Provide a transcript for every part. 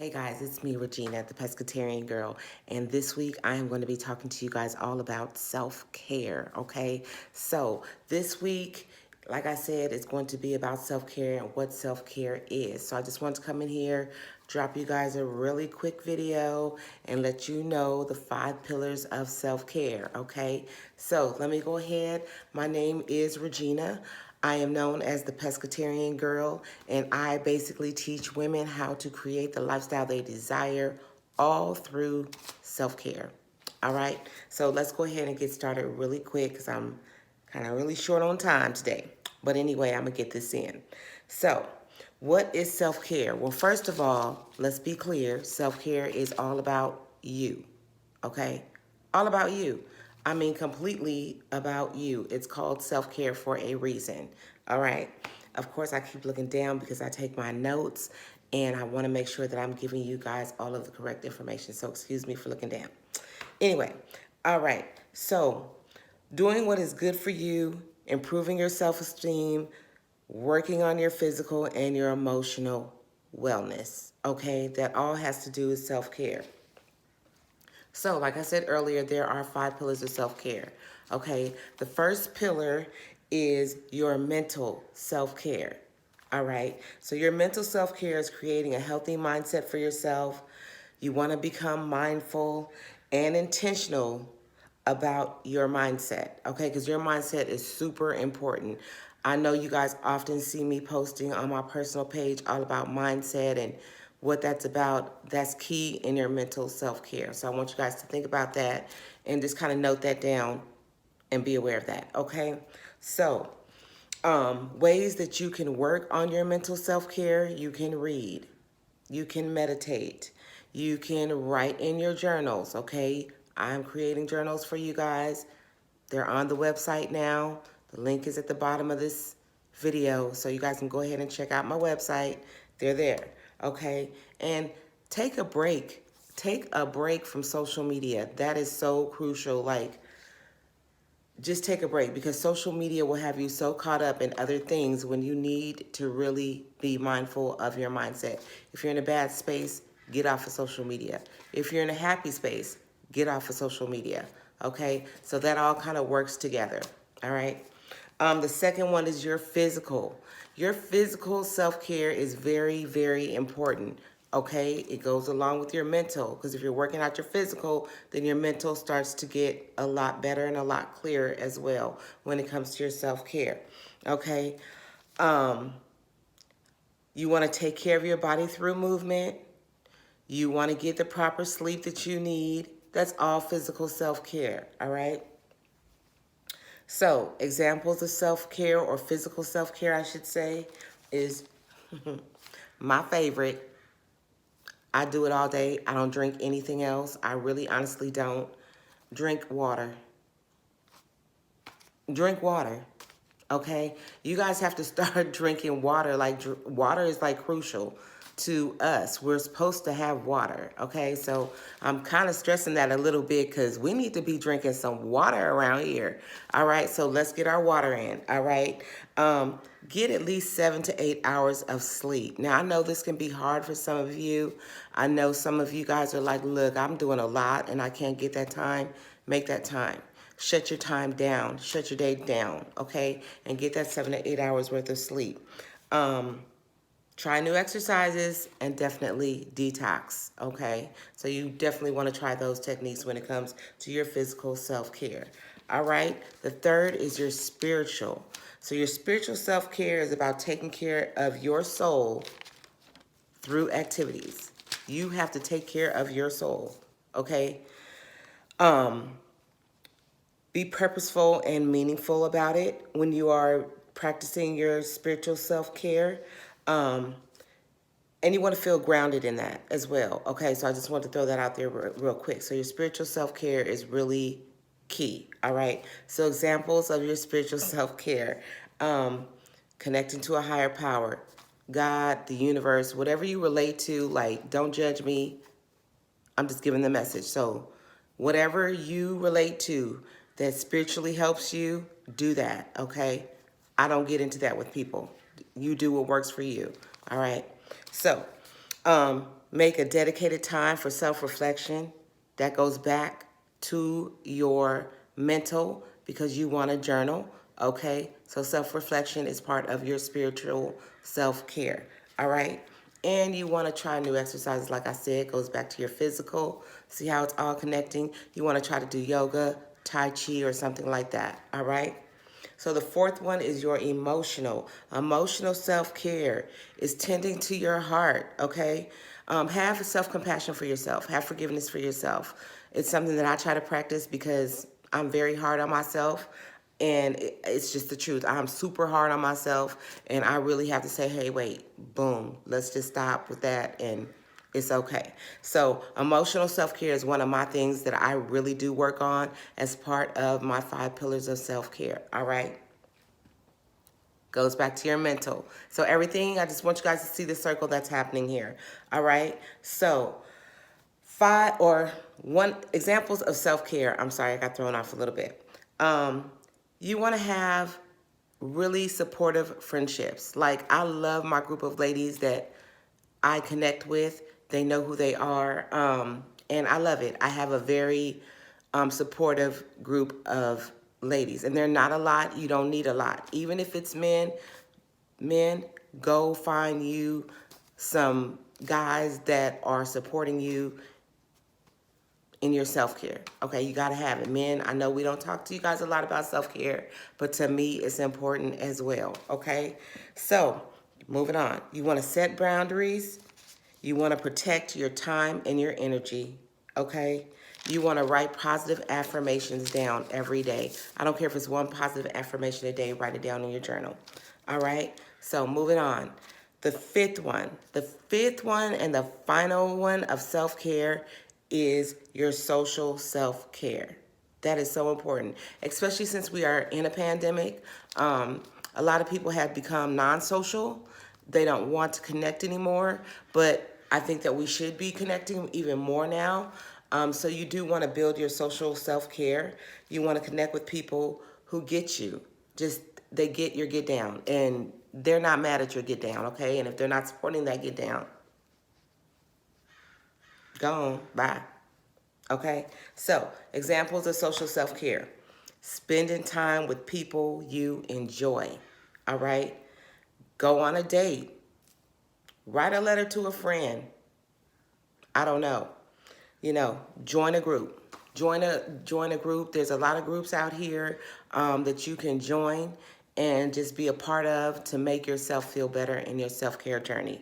Hey guys, it's me, Regina, the Pescatarian Girl, and this week I am going to be talking to you guys all about self-care, okay? So this week, like I said, it's going to be about self-care and what self-care is. So I just want to come in here, drop you guys a really quick video, and let you know the 5 pillars of self-care, okay? So let me go ahead. My name is Regina. I am known as the Pescatarian Girl, and I basically teach women how to create the lifestyle they desire all through self-care. All right, so let's go ahead and get started really quick because I'm kind of really short on time today. But anyway, I'm going to get this in. So, what is self-care? Well, first of all, let's be clear. Self-care is all about you, okay? All about you. I mean, completely about you. It's called self-care for a reason, all right? Of course, I keep looking down because I take my notes and I want to make sure that I'm giving you guys all of the correct information. So excuse me for looking down. Anyway, all right. So doing what is good for you, improving your self-esteem, working on your physical and your emotional wellness, okay? That all has to do with self-care. So, like I said earlier, there are 5 pillars of self-care. Okay, the first pillar is your mental self-care. All right, so your mental self-care is creating a healthy mindset for yourself. You want to become mindful and intentional about your mindset, okay? Because your mindset is super important. I know you guys often see me posting on my personal page all about mindset and what that's about. That's key in your mental self-care. So I want you guys to think about that and just kind of note that down and be aware of that, okay? So, ways that you can work on your mental self-care: you can read, you can meditate, you can write in your journals, okay? I'm creating journals for you guys. They're on the website now. The link is at the bottom of this video, so you guys can go ahead and check out my website. They're there, okay? And take a break. Take a break from social media. That is so crucial. Like, just take a break, because social media will have you so caught up in other things when you need to really be mindful of your mindset. If you're in a bad space, get off of social media. If you're in a happy space, get off of social media. Okay? So that all kind of works together. All right? The second one is your physical. Your physical self-care is very, very important. Okay, it goes along with your mental, because if you're working out your physical, then your mental starts to get a lot better and a lot clearer as well when it comes to your self-care. Okay, you want to take care of your body through movement. You want to get the proper sleep that you need. That's all physical self-care, all right? So, examples of self-care, or physical self-care, I should say, is my favorite. I do it all day. I don't drink anything else. I really honestly don't. Drink water. Drink water. Okay? You guys have to start drinking water. Like, water is like crucial to us. We're supposed to have water. Okay? So I'm kind of stressing that a little bit because we need to be drinking some water around here. All right? So let's get our water in. All right? Get at least 7 to 8 hours of sleep. Now, I know this can be hard for some of you. I know some of you guys are like, look, I'm doing a lot and I can't get that time. Make that time. Shut your time down. Shut your day down, okay? And get that 7 to 8 hours worth of sleep. Try new exercises and definitely detox, okay? So you definitely want to try those techniques when it comes to your physical self-care. All right? The third is your spiritual. So your spiritual self-care is about taking care of your soul through activities. You have to take care of your soul, okay? Be purposeful and meaningful about it when you are practicing your spiritual self-care. And you want to feel grounded in that as well. Okay, so I just want to throw that out there real quick. So your spiritual self-care is really key, all right? So examples of your spiritual self-care: connecting to a higher power, God, the universe, whatever you relate to. Like, don't judge me. I'm just giving the message. So whatever you relate to that spiritually helps you, do that, okay? I don't get into that with people. You do what works for you, all right? So Make a dedicated time for self-reflection. That goes back to your mental because you want to journal, okay? So self-reflection is part of your spiritual self-care, all right? And you want to try new exercises, like I said, goes back to your physical. See how it's all connecting? You want to try to do yoga, Tai Chi, or something like that, all right? So the fourth one is your emotional. Emotional self-care is tending to your heart, okay? Have self-compassion for yourself. Have forgiveness for yourself. It's something that I try to practice because I'm very hard on myself. And it's just the truth. I'm super hard on myself. And I really have to say, hey, wait, boom, let's just stop with that. And it's okay. So emotional self-care is one of my things that I really do work on as part of my 5 pillars of self-care. All right. Goes back to your mental. So everything, I just want you guys to see the circle that's happening here. All right. So 5 or 1 examples of self-care. I'm sorry, I got thrown off a little bit. You want to have really supportive friendships. Like I love my group of ladies that I connect with. They know who they are. And I love it. I have a very supportive group of ladies. And they're not a lot. You don't need a lot. Even if it's men, go find you some guys that are supporting you in your self-care. Okay, you gotta have it. Men, I know we don't talk to you guys a lot about self-care, but to me, it's important as well, okay? So, moving on. You wanna set boundaries. You wanna protect your time and your energy, okay? You wanna write positive affirmations down every day. I don't care if it's 1 positive affirmation a day, write it down in your journal, all right? So, moving on. The fifth one and the final one of self-care is your social self-care. That is so important, especially since we are in a pandemic. A lot of people have become non-social. They don't want to connect anymore, but I think that we should be connecting even more now. So you do want to build your social self-care. You want to connect with people who get you. Just, they get your get down, and they're not mad at your get down, okay? And if they're not supporting that get down, go on, bye. Okay, so examples of social self-care. Spending time with people you enjoy, all right? Go on a date. Write a letter to a friend. I don't know. Join a group. Join a group. There's a lot of groups out here that you can join and just be a part of to make yourself feel better in your self-care journey.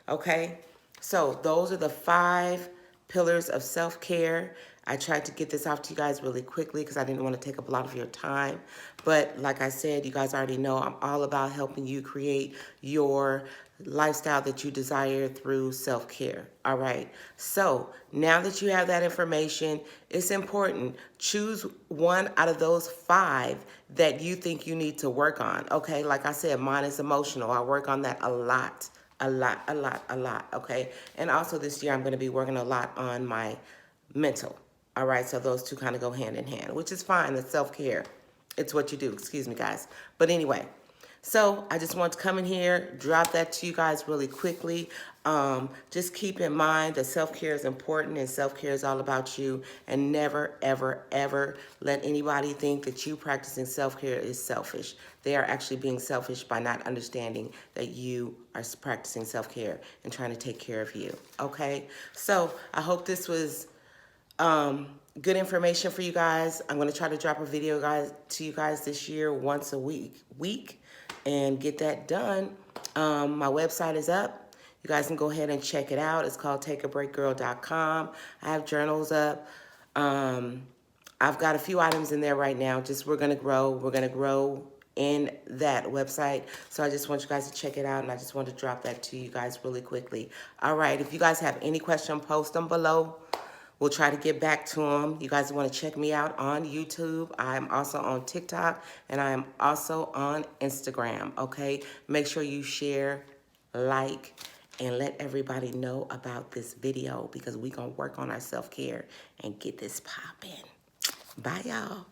Okay? So those are the 5 pillars of self-care. I tried to get this off to you guys really quickly because I didn't want to take up a lot of your time. But like I said, you guys already know I'm all about helping you create your lifestyle that you desire through self-care. All right. So now that you have that information, it's important. Choose 1 out of those 5 that you think you need to work on. Okay. Like I said, mine is emotional. I work on that a lot. Okay. And also this year, I'm going to be working a lot on my mental. All right. So those 2 kind of go hand in hand, which is fine. It's self-care. It's what you do. Excuse me, guys. But anyway, so I just want to come in here, drop that to you guys really quickly. Just keep in mind that self-care is important and self-care is all about you. And never, ever, ever let anybody think that you practicing self-care is selfish. They are actually being selfish by not understanding that you are practicing self-care and trying to take care of you. Okay? So I hope this was good information for you guys. I'm going to try to drop a video to you guys this year once a week and get that done. My website is up. You guys can go ahead and check it out. It's called takeabreakgirl.com. I have journals up. I've got a few items in there right now. We're going to grow. We're going to grow in that website. So I just want you guys to check it out, and I just want to drop that to you guys really quickly. All right. If you guys have any question, post them below. We'll try to get back to them. You guys want to check me out on YouTube. I'm also on TikTok, and I am also on Instagram, okay? Make sure you share, like, and let everybody know about this video because we're going to work on our self-care and get this popping. Bye, y'all.